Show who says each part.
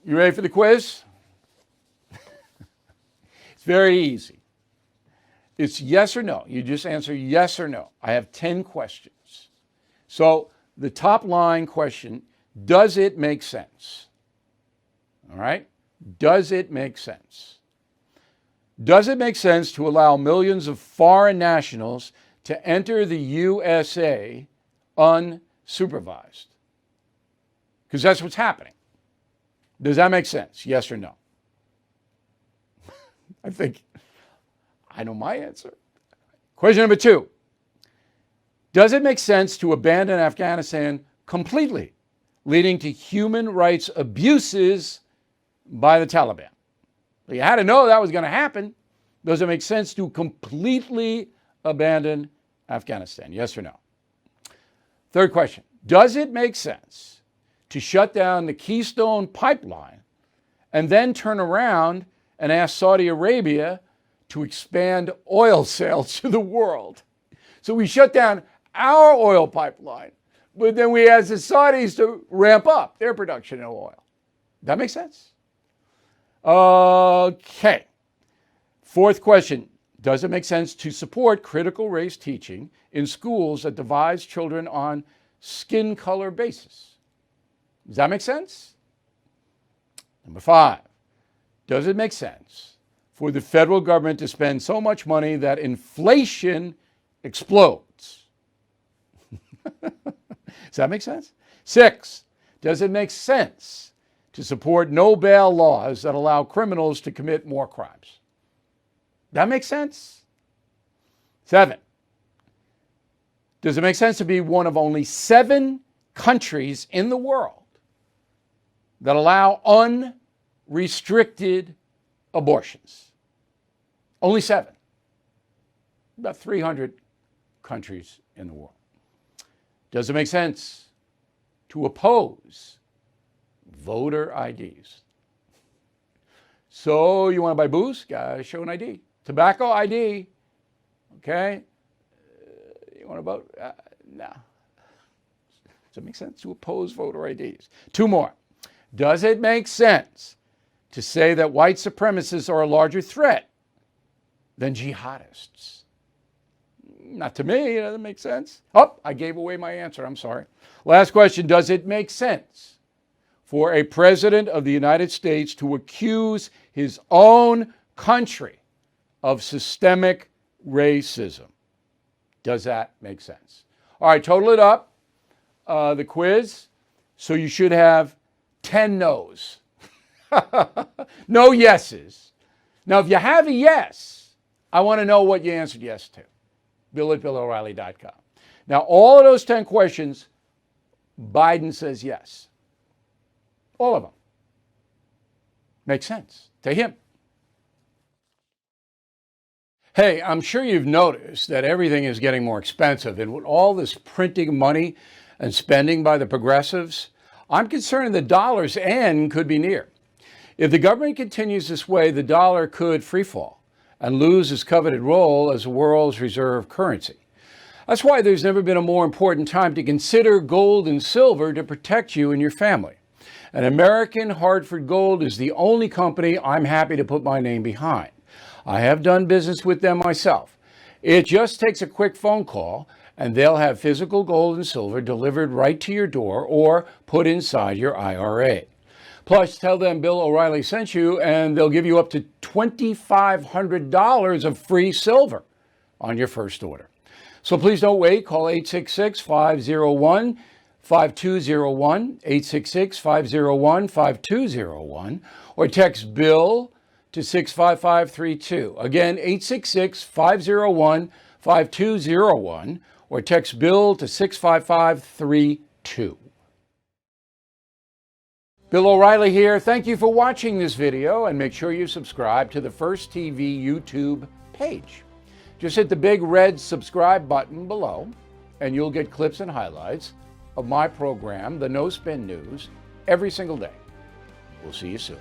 Speaker 1: You ready for the quiz? It's very easy. It's yes or no. You just answer yes or no. I have 10 questions. So the top line question, does it make sense? All right? Does it make sense? Does it make sense to allow millions of foreign nationals to enter the USA unsupervised? Because that's what's happening. Does that make sense? Yes or no? I know my answer. Question number 2. Does it make sense to abandon Afghanistan completely, leading to human rights abuses by the Taliban? You had to know that was going to happen. Does it make sense to completely abandon Afghanistan? Yes or no? Third question. Does it make sense to shut down the Keystone Pipeline and then turn around and ask Saudi Arabia to expand oil sales to the world? So we shut down our oil pipeline, but then we ask the Saudis to ramp up their production of oil. That makes sense? Okay. Fourth question. Does it make sense to support critical race teaching in schools that divides children on skin color basis? Does that make sense? Number 5. Does it make sense for the federal government to spend so much money that inflation explodes? Does that make sense? 6. Does it make sense to support no bail laws that allow criminals to commit more crimes? That makes sense? 7. Does it make sense to be one of only 7 countries in the world that allow unrestricted abortions? Only 7. About 300 countries in the world. Does it make sense to oppose voter IDs? So you want to buy booze? Gotta show an ID. Tobacco ID. Okay? You want to vote? No. Does it make sense to oppose voter IDs? 2 more. Does it make sense to say that white supremacists are a larger threat than jihadists? Not to me. It doesn't make sense. Oh, I gave away my answer. I'm sorry. Last question. Does it make sense for a president of the United States to accuse his own country of systemic racism? Does that make sense? All right, total it up. The quiz. So you should have 10 no's. No yeses. Now, if you have a yes, I want to know what you answered yes to. Bill@BillO'Reilly.com. Now, all of those 10 questions, Biden says yes. All of them. Makes sense to him. Hey, I'm sure you've noticed that everything is getting more expensive. And with all this printing money and spending by the progressives, I'm concerned the dollar's end could be near. If the government continues this way, the dollar could freefall and lose its coveted role as the world's reserve currency. That's why there's never been a more important time to consider gold and silver to protect you and your family. And American Hartford Gold is the only company I'm happy to put my name behind. I have done business with them myself. It just takes a quick phone call and they'll have physical gold and silver delivered right to your door or put inside your IRA. Plus, tell them Bill O'Reilly sent you and they'll give you up to $2,500 of free silver on your first order. So please don't wait. Call 866-501-5201, 866-501-5201, or text Bill to 65532. Again, 866-501-5201, or text Bill to 65532. Bill O'Reilly here. Thank you for watching this video, and make sure you subscribe to the First TV YouTube page. Just hit the big red subscribe button below, and you'll get clips and highlights of my program, The No Spin News, every single day. We'll see you soon.